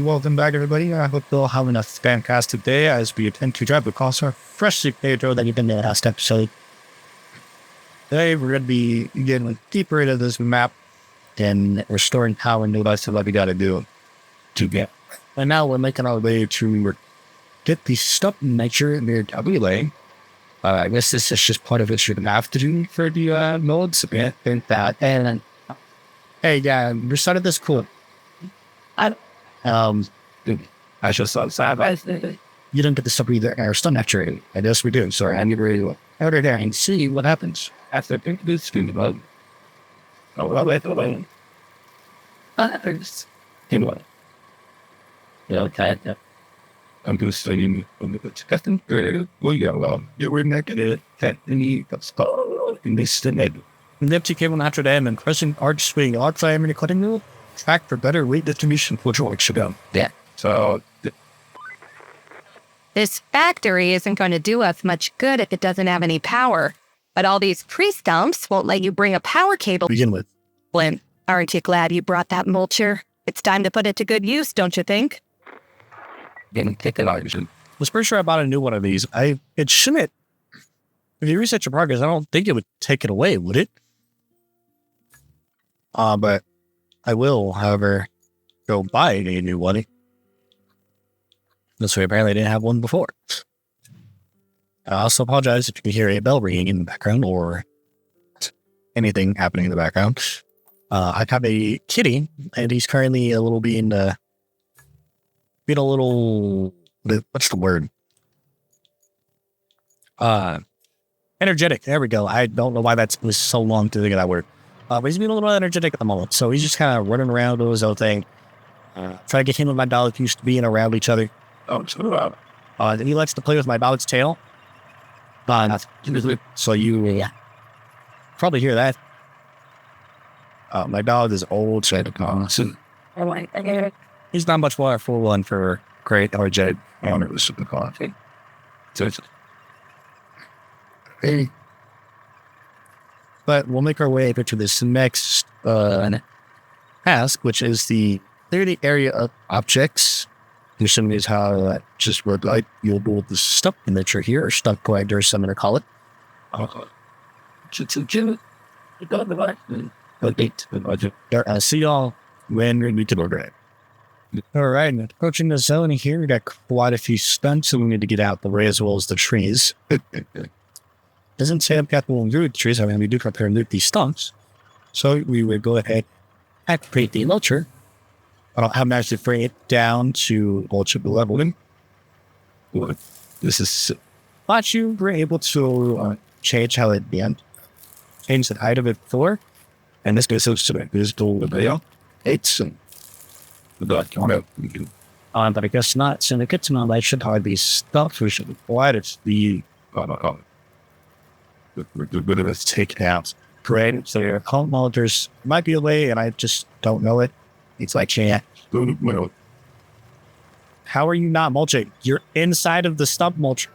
welcome back, everybody. I hope you're all having a fantastic day as we attempt to drive across our freshly paved road that you've been in the last episode. Today, we're going to be getting deeper into this map and restoring power and notice what we got to do to get. And now we're making our way to get the stuff nature near relay. I guess this is just part of it you're going to have to do for the modes. I think that. And hey, yeah, we started this cool. I just thought you don't get the stuff either. Or stun after I guess we do. Sorry, I need to really out of there and see what happens after this game. I'm just saying, you're negative, Nifty cable after them and pressing arch swing, arc flame, and cutting rule. Track for better weight distribution for George should go. Yeah. So this factory isn't going to do us much good if it doesn't have any power. But all these pre-stumps won't let you bring a power cable. Begin with. Flynn, aren't you glad you brought that mulcher? It's time to put it to good use, don't you think? I was pretty sure I bought a new one of these. It shouldn't. If you reset your progress, I don't think it would take it away, would it? But I will, however, go buy a new one. This way, apparently I didn't have one before. I also apologize if you can hear a bell ringing in the background or anything happening in the background. I have a kitty, and he's currently a little being a little, what's the word? Energetic. There we go. I don't know why that was so long to think of that word. But he's being a little energetic at the moment. So he's just kind of running around doing his own thing. Trying to get him and my dog used to being around each other. And he likes to play with my dog's tail. So you probably hear that. My dog is old, so he's not much more a full one for great energetic. But we'll make our way over to this next task, which is the clear the area of objects. And some is how that just work like you'll do the stuff imager here, or stuff collector, as some going to call it. See y'all when we need to go grab. All right, approaching the zone here, we got quite a few stunts, so we need to get out the way as well as the trees. Doesn't say I've got one root trees. I mean, we do prepare and loot these stumps. So we would go ahead and create the mulcher. I don't have managed to bring it down to mulcher level. This is but you were able to change how it bent. Change the height of it before. And this goes so this door the it's but I guess not. So the kitchen I should hide these stuff. We should apply it the let's take it out. Great. So your home monitors might be away, and I just don't know it. It's like, yeah. How are you not mulching? You're inside of the stump mulcher.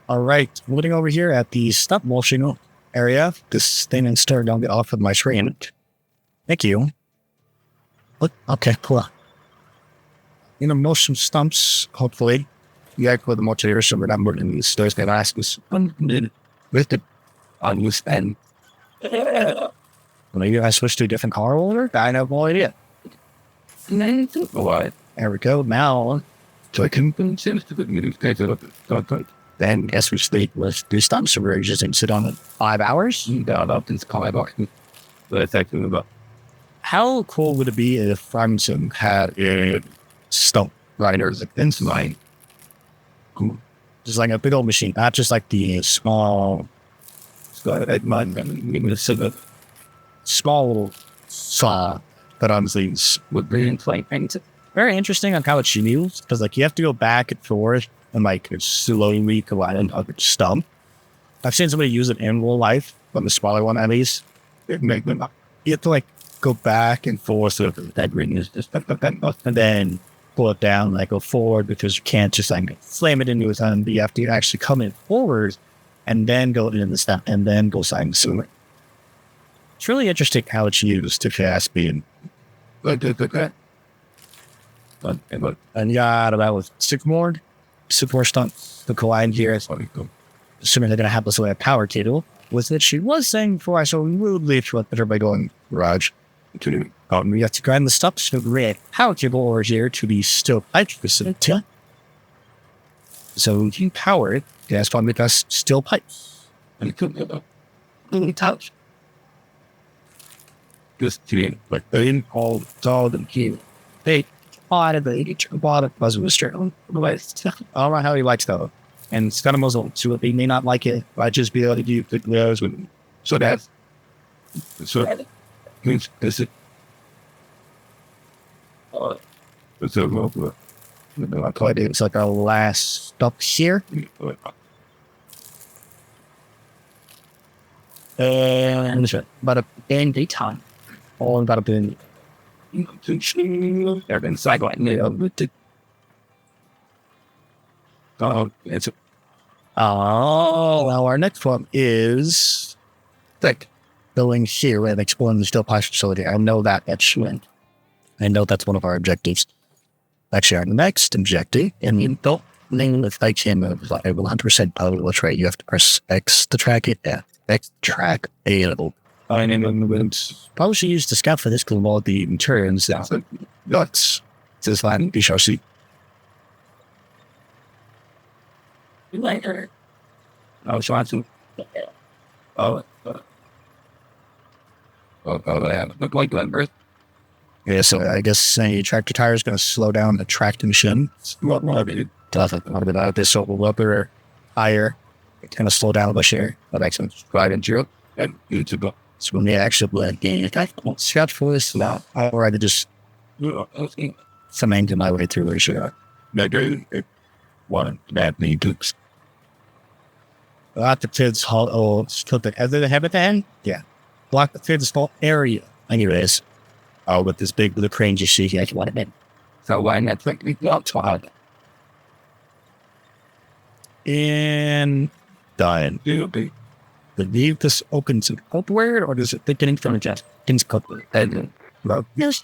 All right, looking over here at the stump mulching area. This thing and stir don't get off of my screen. Thank you. Look, okay, cool. You know, mulch some stumps, hopefully. Yeah, with the mulcher, so we're not working these stairs. They ask us with the unused pen. Maybe I switch to a different car holder? I have no idea. There we go. Now, so I can then guess we sleep with the stumps, so we're just sit on it 5 hours. How cool would it be if Farmington had a stump grinder against mine? Just like a big old machine, not just like the small saw that on these would be in play. Very interesting on how it's used, because like you have to go back and forth and like slowly collide on the stump. I've seen somebody use it in real life, but the smaller one at least. You have to like go back and forth with that ring is just and then pull it down, like go forward, because you can't just like slam it into his hand. You have to actually come in forward and then go into the stump and then go side and swing. It's really interesting how it's used to cast being. And yeah, that was Sycamore. Sycamore stunt the collide here. Assuming they're going to have this way of power cable. Was that she was saying before I so rudely interrupted her by going, Raj, we have to grind the stuff to red power cable over here to be still pipe facility. So we can power it. That's why make us still pipes. And it couldn't touch. Just kidding. Like they didn't call the key. They bought it was a straight on. I don't know how he likes though. And it's kind of Muslim, so they may not like it. I just be able to do the videos with means this is it's a little it's like our last stop here. And but a dandy time. All about a bit. Everything cycling. It's now our next one is thick building here and exploring the steel pipe facility. I know that that's I know that's one of our objectives. Actually, our next objective, and you don't name the fake him of like 100% probably what's right. You have to press X to track it. Yeah, X track A. Probably should use the scout for this because of all the materials. Nuts. This line, we shall see. Later. I was trying to. Look like Glenbert. Yeah, so I guess a tractor tire is going to slow down the tractor machine. This upper tire, it's going to slow down the share. That makes sense. Right in zero. And to go. So when they actually gain it, I won't scout for this now. Or I could just cement my way through the share. One bad need to. Block the kids' whole other than have at the end? Yeah. Block the kids' whole area. Anyways. Oh, with this big blue crane you see here. What it meant. So why not think we got to and done. Believe this opens an upward or does it think from a jet? No,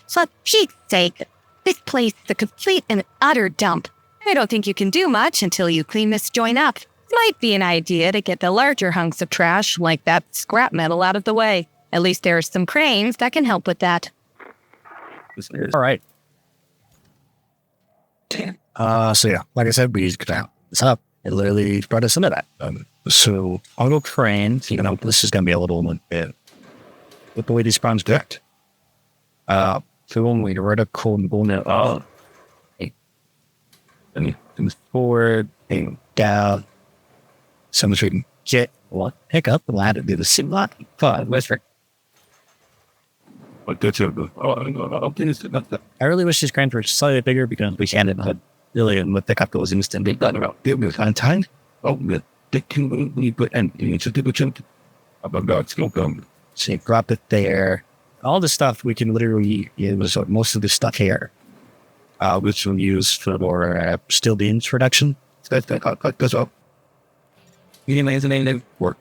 for Pete's sake. This place is a complete and utter dump. I don't think you can do much until you clean this joint up. Might be an idea to get the larger hunks of trash, like that scrap metal, out of the way. At least there are some cranes that can help with that. All right. So yeah, like I said, we just got this up. It literally brought us into that. So auto crane, this is going to be a little bit with the way these spawns worked. So when we were to call and forward and down. Some we can get what pick up the ladder, do the sim lot. Westford. I really wish this crane were slightly bigger because we can't really with pick up those instant big time. So you drop it there. All the stuff we can literally use most of the stuff here. Which we'll use for steel beams production. That's all. You didn't name that work.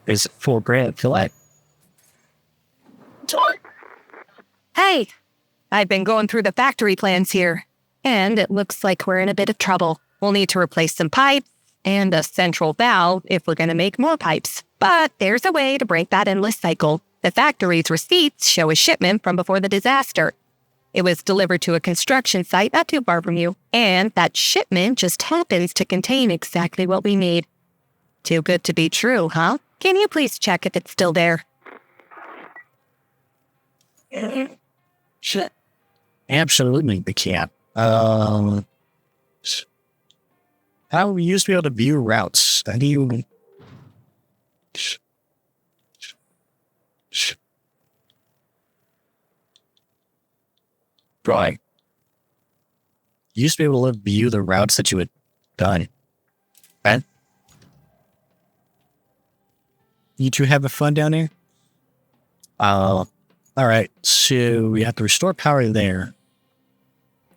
It's $4,000 to like. Hey, I've been going through the factory plans here, and it looks like we're in a bit of trouble. We'll need to replace some pipes and a central valve if we're going to make more pipes. But there's a way to break that endless cycle. The factory's receipts show a shipment from before the disaster. It was delivered to a construction site not too far from you, and that shipment just happens to contain exactly what we need. Too good to be true, huh? Can you please check if it's still there? Shit. Absolutely, we can. How we used to be able to view routes. How do you... Drawing. You used to be able to view the routes that you had done. Right? You two having fun down here? All right. So we have to restore power there.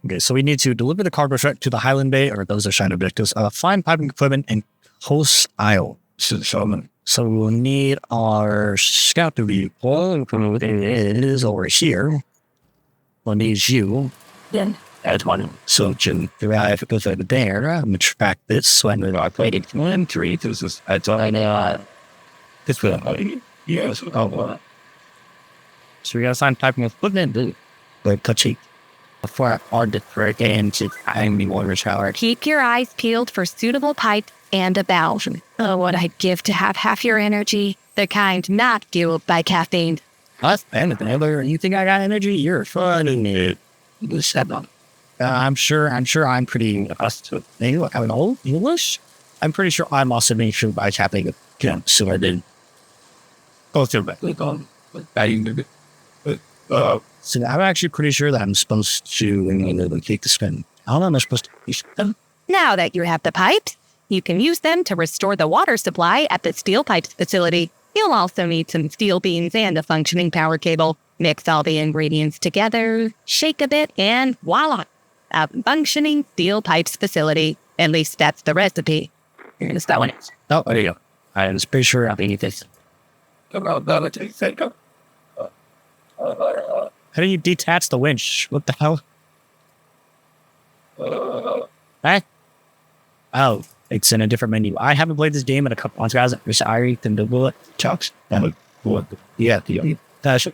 Okay, so we need to deliver the cargo truck to the Highland Bay, or those are side objectives. Find piping equipment and coast aisle. So we'll need our scout to be it is over here. We'll need you. Then add one. So Jim, I goes over there. I'm gonna track this when we're playing 1, 3. This is that's all I know. This will yes. Oh, so we gotta sign typing of equipment. Like touchy. Before hard to break into timing water shower. Keep your eyes peeled for suitable pipe and a valve. Oh, what I'd give to have half your energy. The kind not fueled by caffeine. Us, and you think I got energy? You're funny. I'm sure I'm pretty I'm old English. I'm pretty sure I'm also being fueled by caffeine. Yeah, so I did. Go through that. So I'm actually pretty sure that I'm supposed to take the spin. How am I supposed to use them? Now that you have the pipes, you can use them to restore the water supply at the steel pipes facility. You'll also need some steel beams and a functioning power cable. Mix all the ingredients together, shake a bit, and voila! A functioning steel pipes facility. At least that's the recipe. Here's that one. Oh, there you go. I'm pretty sure I'll need this. How do you detach the winch? What the hell? Huh? Oh, it's in a different menu. I haven't played this game in a couple months, guys. I'm sorry. The bullet chucks. Yeah, that's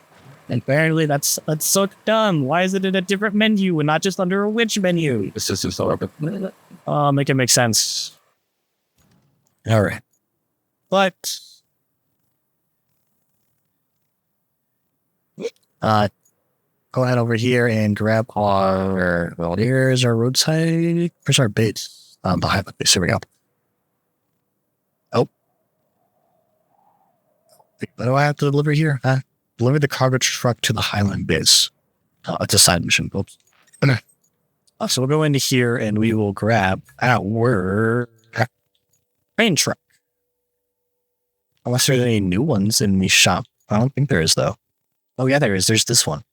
apparently that's so dumb. Why is it in a different menu and not just under a winch menu? This is so make it make sense. All right, but go ahead over here and grab our, well, here's our roadside, where's our base? Behind the base, here we go. Oh. What do I have to deliver here? Deliver the cargo truck to the Highland base. It's a side mission. Oops. So we'll go into here and we will grab our train truck. Unless there's any new ones in the shop. I don't think there is, though. Oh, yeah, there is. There's this one.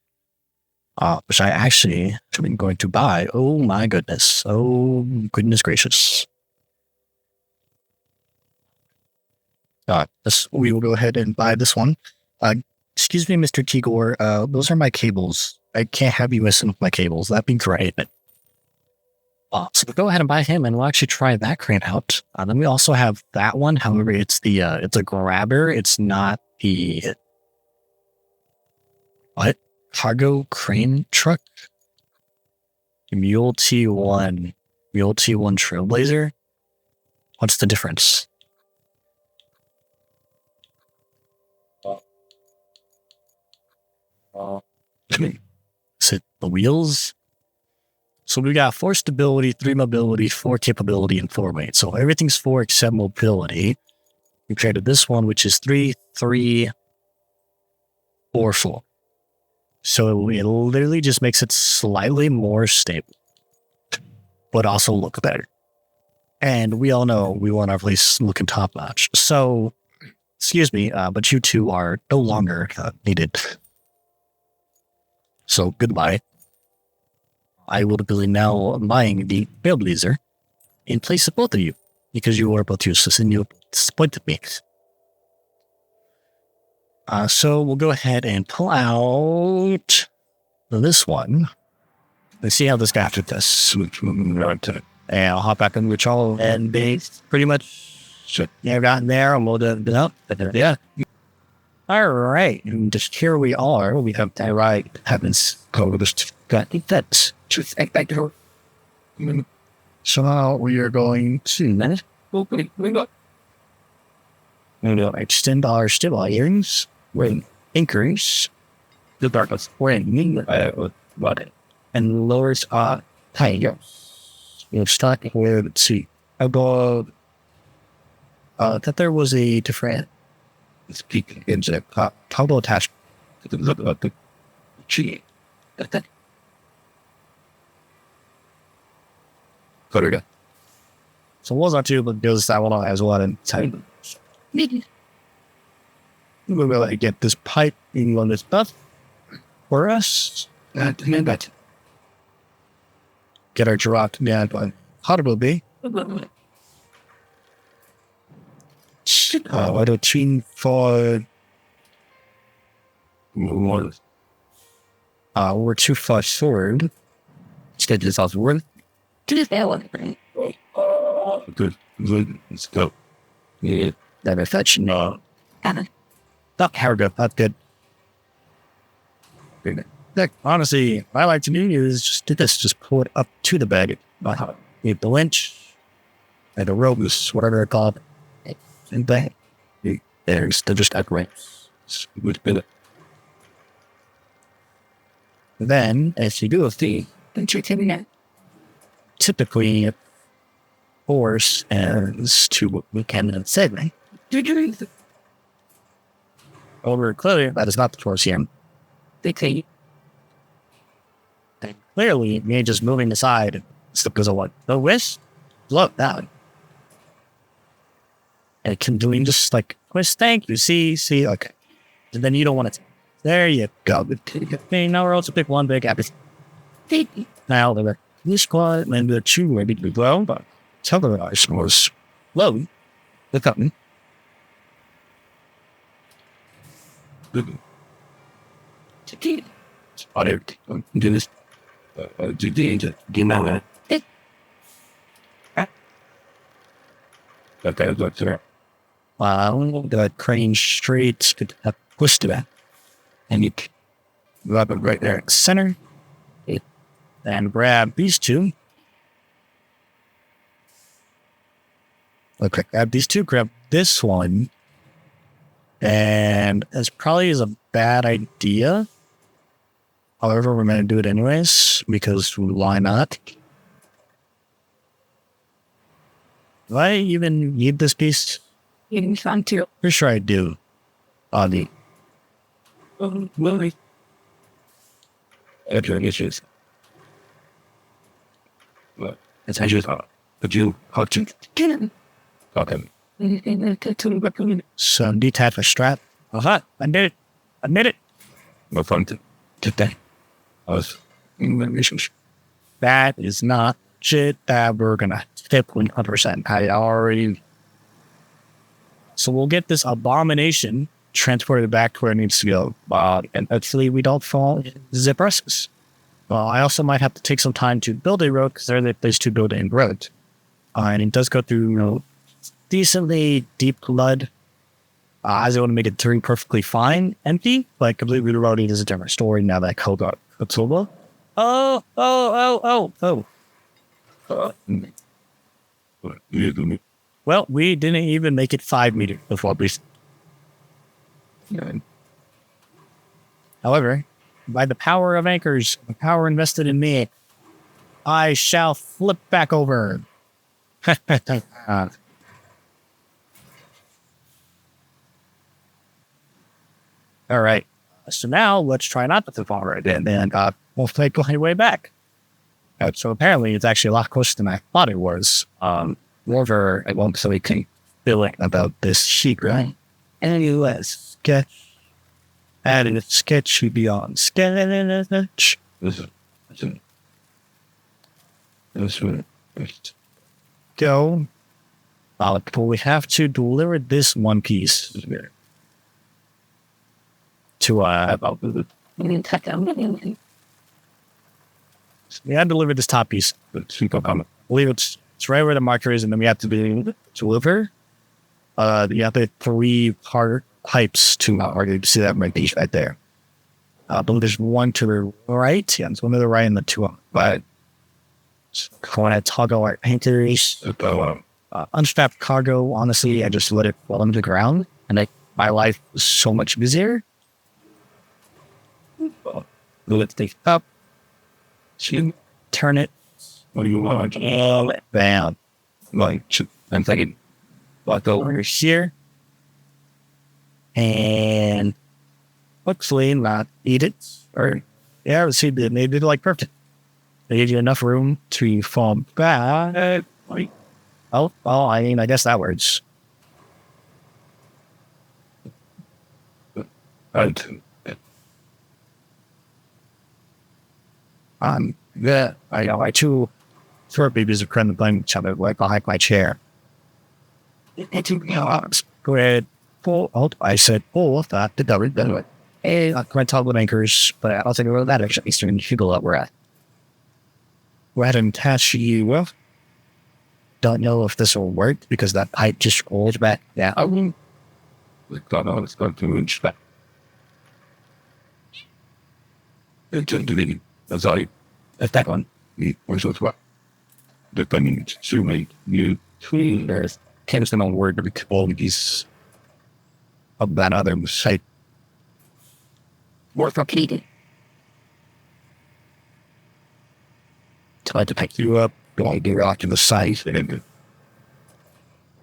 Which I actually have been going to buy. Oh, my goodness. Oh, goodness gracious. We will go ahead and buy this one. Excuse me, Mr. Tigor. Those are my cables. I can't have you messing with my cables. That'd be great. So we'll go ahead and buy him, and we'll actually try that crane out. Then we also have that one. However, it's it's a grabber. It's not the what? Cargo crane truck? Mule T1 Trailblazer? What's the difference? Is it the wheels? So we got 4 stability, 3 mobility, 4 capability, and 4 weight. So everything's 4 except mobility. We created this one, which is 3, 3, 4, 4. So it literally just makes it slightly more stable, but also look better. And we all know we want our place looking top notch. So, excuse me, but you two are no longer needed. So goodbye. I will be now buying the Trailblazer in place of both of you because you are both useless and you disappointed me. So we'll go ahead and pull out this one. Let's see how this guy did this. And I'll hop back in with y'all and they pretty much got in there and we'll do it up. Yeah. All right. And just here we are. We have that right. Happens. I think that's just back to her. So now we are going to extend our stable earrings. Ring increase the darkness ring and lowers tires. We'll start with, let's see, about that there was a different speak in the toggle attachment to the tree. That go. So it was not too, but goes that one as well and time. We'll be able to get this pipe in on this stuff for us. Get our giraffe down by how it will be. What do you for? We're too far forward. Instead, this also worth. Good. Let's go. Yeah. That is such no. Not paragraph. That's good. Look, honestly, what I like to do is just do this. Just pull it up to the bag. You have the winch and the rope, whatever they're called. And bang. There's they're just upright. Then, as you do a thing, typically force as to what we can say. Over clearly, that is not the force here. Clearly, me just moving aside because of what? The wrist? Look, that one. And can doing just like, twist, thank you, see, okay. And then you don't want to. There you go. Now we're also pick one big episode. Now, this squad, and the two maybe to go, but tell them I was low. Look up. I don't do this. Do the know that. Okay, that's right. Wow, the crane straight to the twist to that. And you grab it right there in the center. And grab these two. Okay, grab these two, grab this one. And as probably is a bad idea. However, we're going to do it anyways, because why not? Do I even need this piece? You can find too. For sure I do. The Really? Okay, issues. Well, it's actually but you hot to okay. So detach the strap. Uh-huh. I did it. No fun to that. I was That is not shit that we're gonna tip 100%. I already. So we'll get this abomination transported back to where it needs to go. And hopefully we don't fall zip risks. I also might have to take some time to build a road because they're the place to build a road. And it does go through, decently deep blood. I want to make it turn perfectly fine, empty, but completely reloading is a different story now that I code got Katsuba. Oh. Well, we didn't even make it 5 meters before we. However, by the power of anchors, the power invested in me, I shall flip back over. All right. So now let's try not to flip over it, and then we'll take my way back. So apparently, it's actually a lot closer than I thought it was. Moreover, I won't so we can feeling about this sheet, right? And you sketch. Added a sketch beyond sketch. Go. But we have to deliver this one piece to we had to deliver this top piece. I believe it's right where the marker is, and then we have to deliver. You have the 3-part pipes to you see that right there. I believe there's one to the right. Yeah, there's one to the right and the two on the right. Go ahead, toggle our painters. Unstrapped cargo, honestly, I just let it fall into the ground, and my life was so much busier. Let's take it up. Turn it. What do you want? Bam. I'm thinking, what go Over here. And hopefully not eat it. Or, yeah, see, they did it like perfect. They gave you enough room to fall back. Oh, well, I mean, I guess that works. Yeah, I know. I two short babies are currently playing each other like behind my chair. go ahead, pull. Oh, I said pull that the double. Anyway, not quite toggle anchors, but I don't think we're that actually. So you figure out where at. Go ahead and attach you. Well, don't know if this will work because that pipe just rolls back down. Don't know it's going to reach back. It's just deleting. That's all you. If that one. Where's what's what? Depending to make you There's can't on word to be qualities of that other site. More completed. Try to pick you up, going to rock to the side.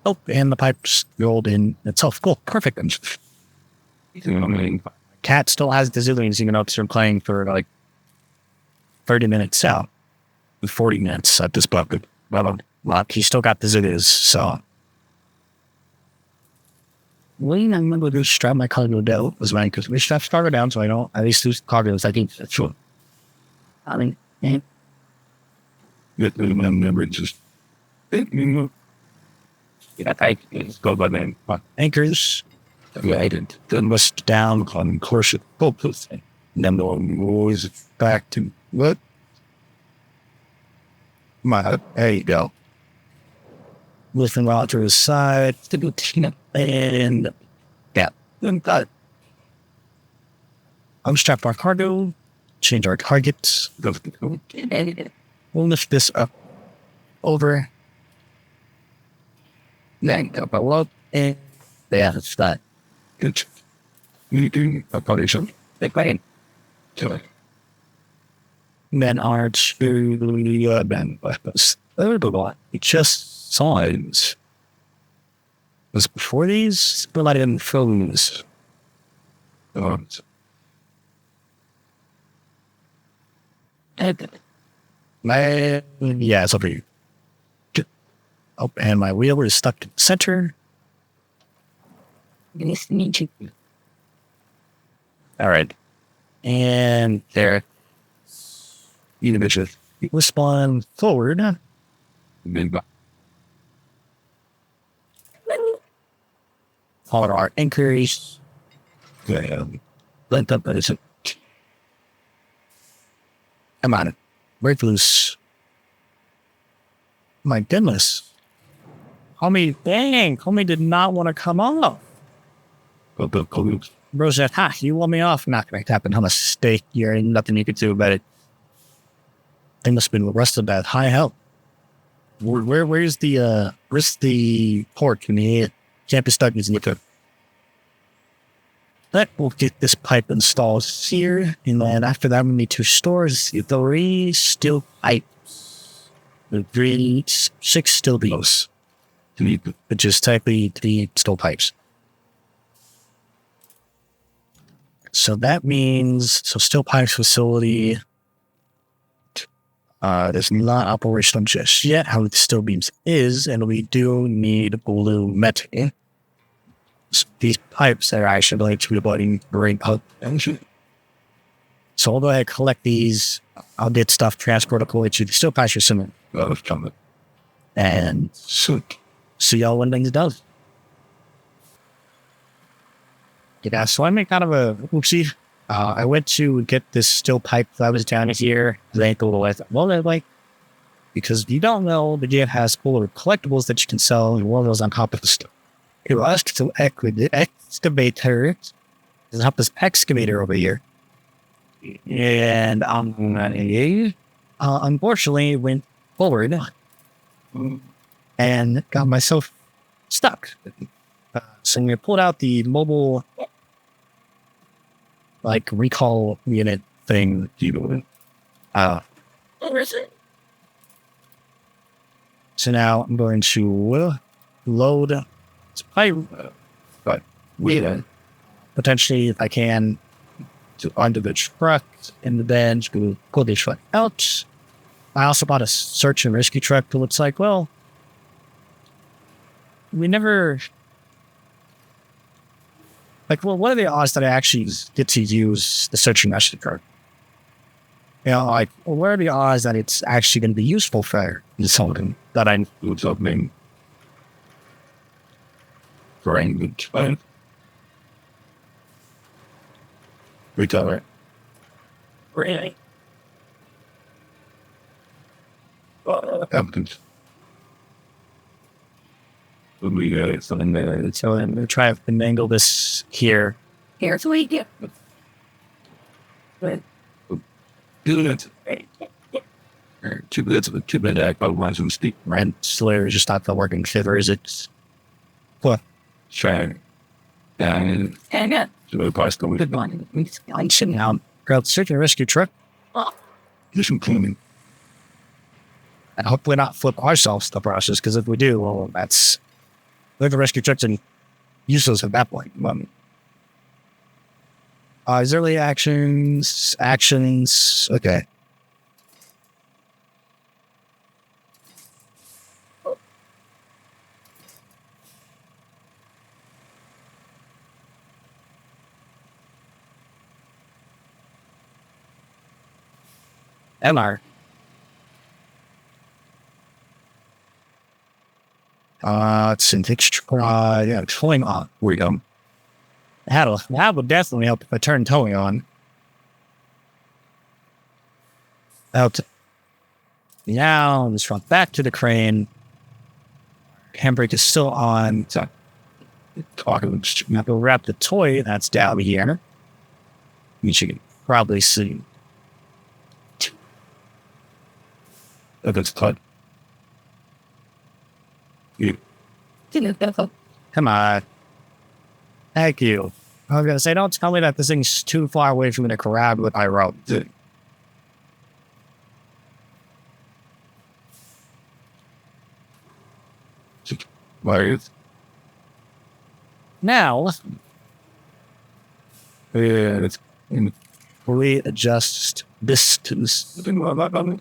Oh, and the pipe's rolled in itself. Cool, perfect. Cat still has the zillions, even though it's been playing for like 30 minutes out. 40 minutes at this bucket. Well, he's still got the zillions, so. Well, I'm going to strap my cargo down as well, because we strap cargo down so I don't at least lose cargo. I think that's sure. I mean, yeah. Get the number just. Yeah, I go by name. Anchors. Related. Then west down On course, focus. And then the always back to what? There you go. Lifting out to the side. And yeah. Unstrap our cargo. Change our targets. We'll lift this up over. Then up below. And yeah, that's that. good. You do a foundation. Big bang. So, Men are to band weapons. It just signs. Was before these? But I didn't film this. um, Yeah, it's over here. Oh, and my wheel is stuck in the center. Nice to meet you. All right. And there. you know, just We'll spawn forward. then Follow our anchors. let up as a Come on. Break loose. My goodness. Homie did not want to come off. colleagues. Bro said, you want me off? Not going to happen. I'm a mistake. There ain't nothing you could do about it. They must have been arrested at high health. Where's the port in the can't be stuck in it. We'll get this pipe installed here, and then after that we need to store 3 steel pipes. 6 steel beams. But just technically 3 steel pipes. So that means steel pipes facility is not operational just yet. How the steel beams is, and we do need blue metal. So these pipes are actually going to be button bring up. So I'll go ahead and collect these. I'll get stuff transported to the steel pipes cement. And see y'all when things done. Yeah, so I made kind of a oopsie. I went to get this steel pipe that was down here. They ain't go with well, they're like, because you don't know the game has full of collectibles that you can sell, and one of those on top of the stuff. It was to excavator. There's up this excavator over here. And unfortunately went forward and got myself stuck. So we pulled out the mobile recall unit thing. So now I'm going to load this pipe, but potentially if I can onto the truck and then to pull the truck out. I also bought a search and rescue truck that looks like, well, we never what are the odds that I actually get to use the search and rescue truck? What are the odds that it's actually going to be useful for something that I do something? language. Recover. Really? Evidence. We got something there. So I'm going to try to finagle this here. Here's what we do. Do it. Two minutes act by one some steep. Right? Slayer is just not the working fitter, is it? What? Try. And so the past going. Good one. I'm sitting down. Grab the search and rescue truck. Just some cleaning. And hopefully not flip ourselves the process, because if we do, well, that's... the rescue trucks and useless at that point. His early actions. Okay. MR. It's in towing on. Where you go? That would definitely help if I turn towing on. Now, let's run back to the crane. Handbrake is still on. So, now go wrap the toy that's down here. Which you can probably see. That's cut. You. Come on. Thank you. I was going to say, don't tell me that this thing's too far away from me to grab with my rope. Wires. Now, It's in we adjust distance.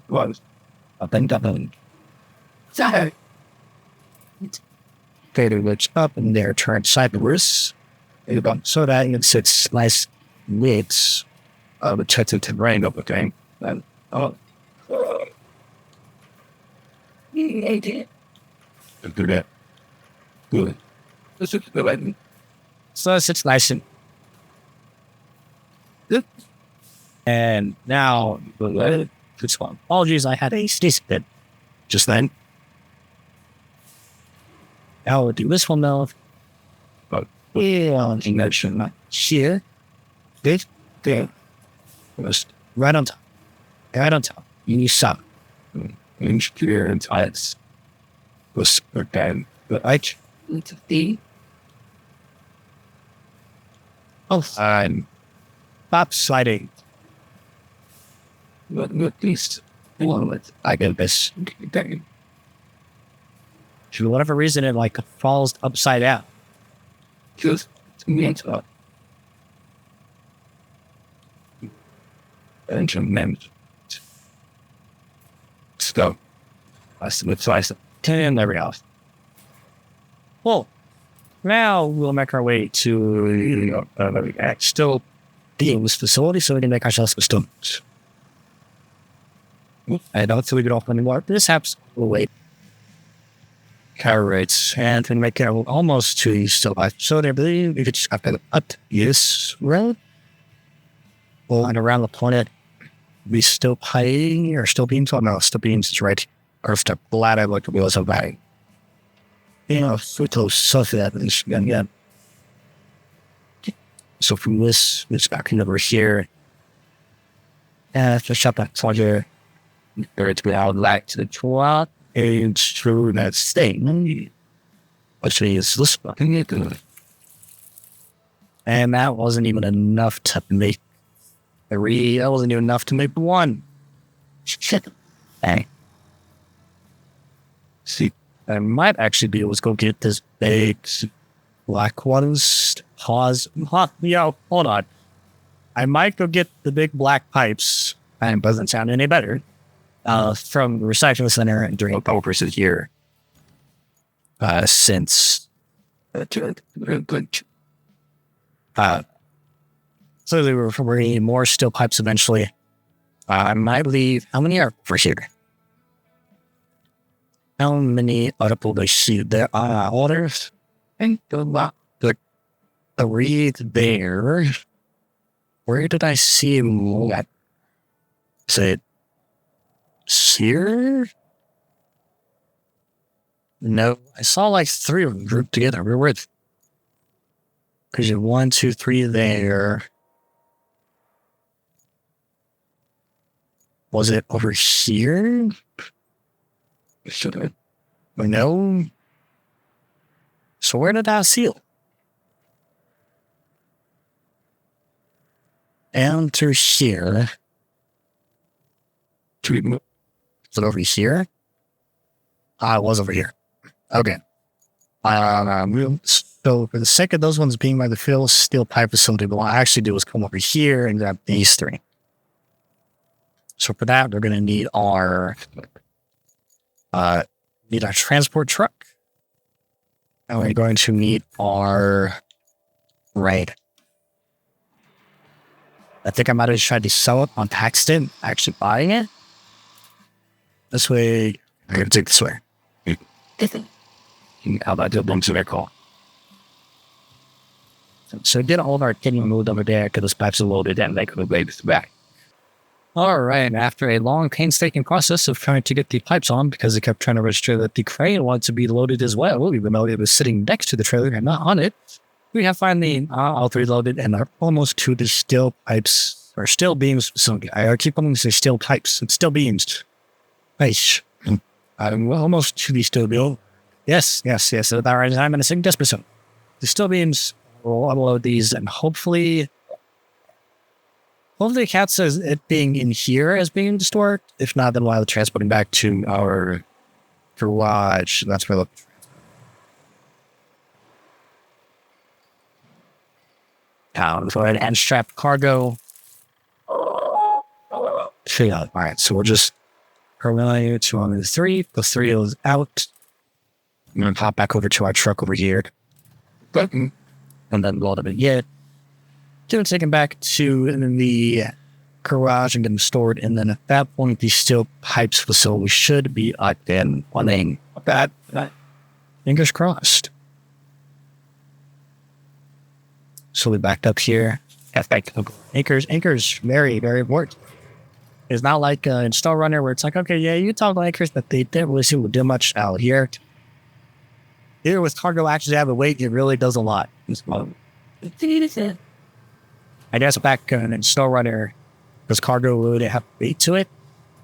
was. Up and down. Fader looks up and there turns sideways. So that it sits nice widths of a check to rain up again. And Do that. Good. This is the way. so it sits nice and good. And now, this one. Apologies, I had a sneeze fit just then. Now we'll do this one though. But Yeah, connection, not here. This thing. Just right on top. Right on top. You need some. engineer and science was again the H into D. Oh, And stop sliding. but at least one with I get this thing. For whatever reason, it like falls upside down. Just to me it's a engine named stuff. I submit slice it. And there we go. Well, now we'll make our way to still Dean's facility so we can make ourselves customs. I don't think we get off anymore. This happens we'll wait. Car rates and then make it almost to the still life. So they believe we could just up this road. Well, and around the planet, we still paying or still beams? Oh no, still beams is right. Or step glad I looked at wheels of bang. You know, so close stuff that this gun again. So from this back over here. Just shut that soldier. Or it's without light to the truck. And through that thing. Which is this fucking. And that wasn't even enough to make three. That wasn't even enough to make one. Shit. Hey. See, I might actually be able to go get this big black ones. Pause. Yo, hold on. I might go get the big black pipes. And it doesn't sound any better. From the recycling center and during purposes here. Since. So they were bringing more steel pipes eventually. I believe, how many are for here? How many are people they see? There are orders. And go back. The three there. Where did I see him at? Is it here? No, I saw like three of them grouped together. Where were they? Because you have 1, 2, 3 there. Was it over here? No. So where did I seal? Enter here. Is it over here? It was over here. Okay. So for the sake of those ones being by the fill steel pipe facility, what I actually do is come over here and grab these three. So for that, we're going to need our transport truck. And we're going to need our raid. I think I might have tried to sell it on Paxton, actually buying it. This way, I'm going to take this way. How about the bunch of their call? So we did all of our kitting moved over there because those pipes are loaded and they could have laid this back. All right, after a long, painstaking process of trying to get the pipes on because they kept trying to register that the crane wanted to be loaded as well, even though it was sitting next to the trailer and not on it, we have finally all three loaded and are almost to the steel pipes, or steel beams facility. I keep wanting to say steel pipes. It's steel beams. Nice. I'm almost to the steel beam. Yes. So that right, I'm in a second desperate. The steel beams, we'll unload these and hopefully the cat says it being in here as being stored. If not, then we'll have it transporting back to our garage. That's where I look. Go ahead and strap cargo. All right, so we'll just relay to on the three. The three is out. I'm going to pop back over to our truck over here. And then load them in yet. Get taken back to the garage and get them stored. And then at that point, the steel pipes facility should be up and running. That fingers crossed. So we backed up here. Anchors, very, very important. It's not like an install runner where it's like, okay, yeah, you talk about anchors, but they didn't really seem to do much out here. Here with cargo actually having weight, it really does a lot. I guess back an install runner, because cargo would have weight to it.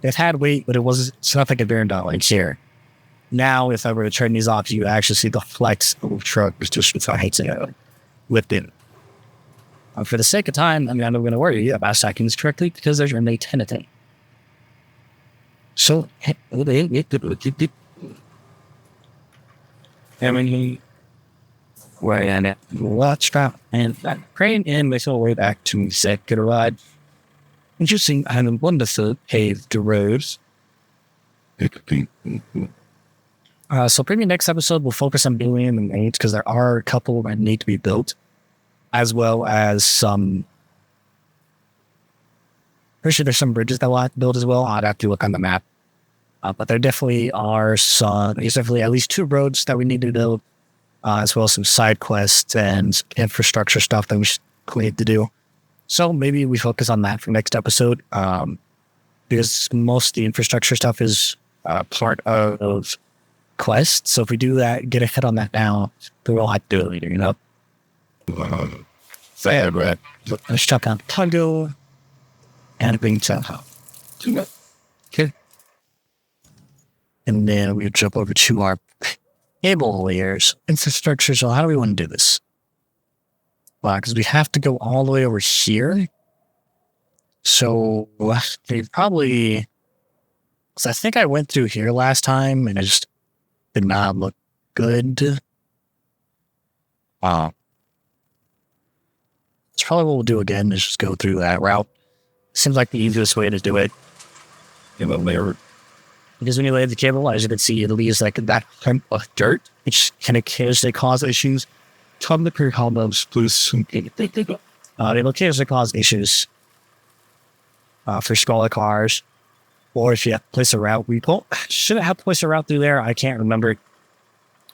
It had weight, but it's not like a Barondon like here. Now, if I were to turn these off, you actually see the flex of the truck is just whipped in. For the sake of time, I'm not going to worry about stacking this correctly because there's your mate tenant. So, let's drop and crane in, make our way back to the second ride. Interesting and wonderful paved roads. So maybe next episode we'll focus on building the mains because there are a couple that need to be built, as well as some. Pretty sure there's some bridges that we'll have to build as well. I'd have to look on the map, but there definitely are some. There's definitely at least 2 roads that we need to build, as well as some side quests and infrastructure stuff that we need to do. So maybe we focus on that for next episode, because most of the infrastructure stuff is part of quests. So if we do that, get ahead on that now, then we'll have to do it later, you know? Fair, Brad. Let's check out Tango and Bing Somehow. Okay. And then we jump over to our cable layers, infrastructure. So how do we want to do this? Well, because we have to go all the way over here. So they probably, because I think I went through here last time and it just did not look good. It's probably what we'll do again is just go through that route. Seems like the easiest way to do it. Because when you lay the cable, as you can see, it leaves like that kind of dirt, which can occasionally cause issues. It'll occasionally cause issues for smaller cars, or if you have to place a route. We shouldn't have to place a route through there. I can't remember.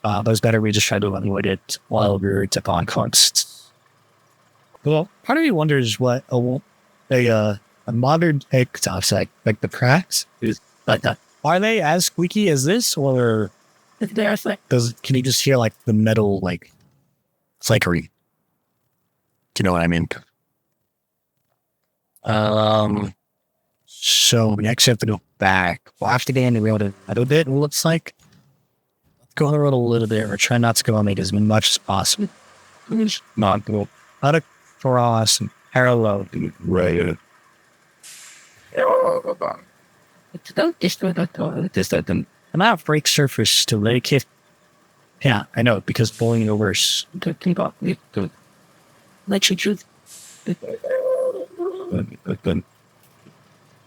But it's better we just try to avoid it while we're upon costs. Well, part of me wonders what a modern exhaust like the cracks is like that. Are they as squeaky as this, or can you just hear like the metal like flickering? Do you know what I mean? So we actually have to go back. We'll have to get in the road a little bit, it looks like. Let's go on the road a little bit, or try not to go on it as much as possible. Not go out across and parallel to right. I'm out of brake surface to make it. Yeah, I know, because pulling over is let you choose.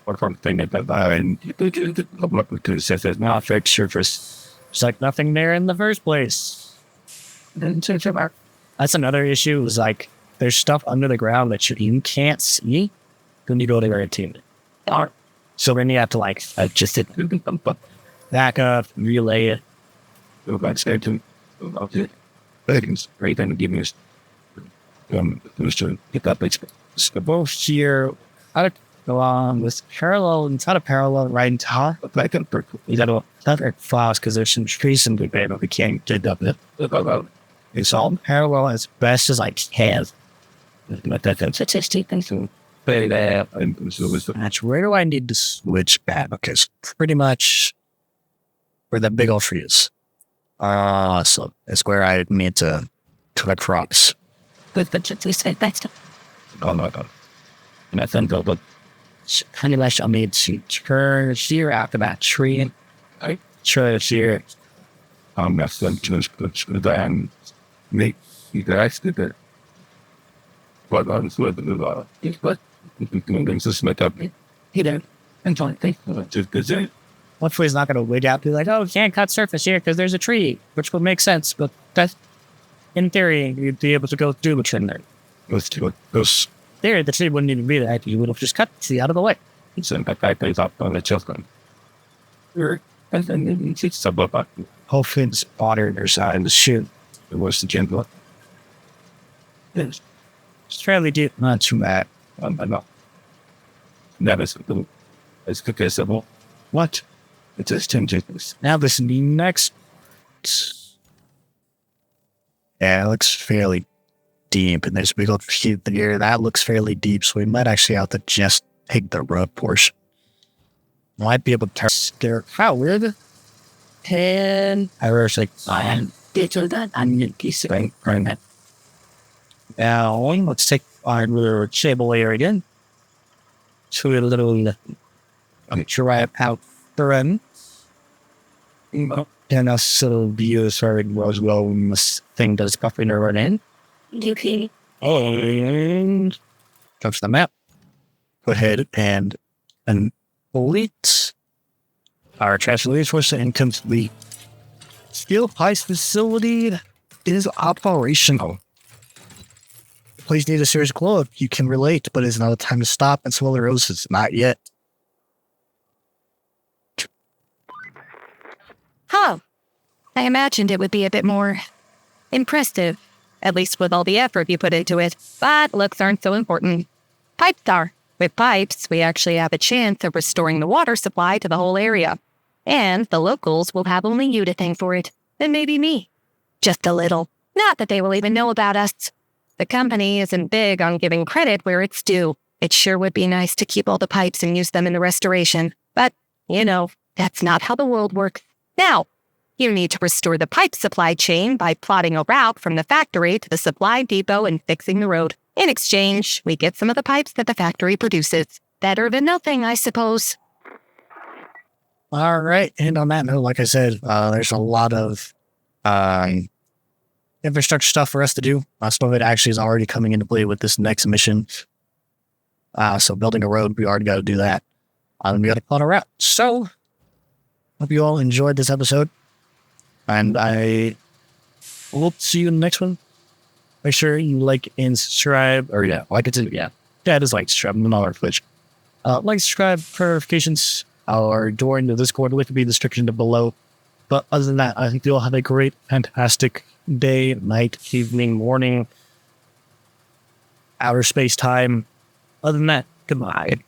What from thing that there's not fixed surface. It's like nothing there in the first place. That's another issue, is like there's stuff under the ground that you can't see when you go to your team. So then you have to like just back up, relay it. Go back to great thing to give me get that place. Both here, how to go on with parallel, it's not a parallel right in top, but I can you gotta not like flowers because there's some trees in the bay, but we can't get up it. It's all parallel as best as I can. But that's where do I need to switch back? Okay, so pretty much where that big old tree is. So it's where I need to collect rocks. But we said that's oh my god. And I think but honey lash I made to turn here after that tree. I try to here. That's then make you guys did it. But I'm sure that but things just met up. You know, and trying to think just because hopefully he's not going to wig out, be like, oh, you can't cut surface here because there's a tree, which would make sense. But that's, in theory, you'd be able to go through the tree there. Let's do it. There, the tree wouldn't even be there. You would have just cut the tree out of the way. So that guy plays up on the children. Hopefully it's water their side of the shoot. It was the gentle. It's fairly deep, not too bad. No. That is a little, it's accessible. What? It's just tempting. Now this is the next. Yeah, it looks fairly deep, and there's a big old sheet here. That looks fairly deep, so we might actually have to just take the road portion. Might be able to stare. How weird. And I was like, get to that onion piece of it. Now, let's take our little table layer again. To a little drive out the run. And also view sorry was well this thing does coffee to run in. Okay. And comes the map. Go ahead and delete our translation force and complete. Steel Pipes facility is operational. Please need a serious glow up. You can relate, but it's not a time to stop and swallow the roses. Not yet. Huh. I imagined it would be a bit more impressive, at least with all the effort you put into it. But looks aren't so important. Pipes are. With pipes, we actually have a chance of restoring the water supply to the whole area. And the locals will have only you to thank for it, and maybe me. Just a little. Not that they will even know about us. The company isn't big on giving credit where it's due. It sure would be nice to keep all the pipes and use them in the restoration. But, you know, that's not how the world works. Now, you need to restore the pipe supply chain by plotting a route from the factory to the supply depot and fixing the road. In exchange, we get some of the pipes that the factory produces. Better than nothing, I suppose. All right. And on that note, like I said, there's a lot of infrastructure stuff for us to do. Some of it actually is already coming into play with this next mission. So building a road, we already got to do that. We got to plot a route. So, hope you all enjoyed this episode. And I hope to see you in the next one. Make sure you like and subscribe. Or like it too. Yeah, it is like subscribe. I'm not on Twitch. Like, subscribe for notifications. Or join the Discord. Link will be in the description below. But other than that, I think you'll have a great, fantastic day, night, evening, morning, outer space time. Other than that, goodbye.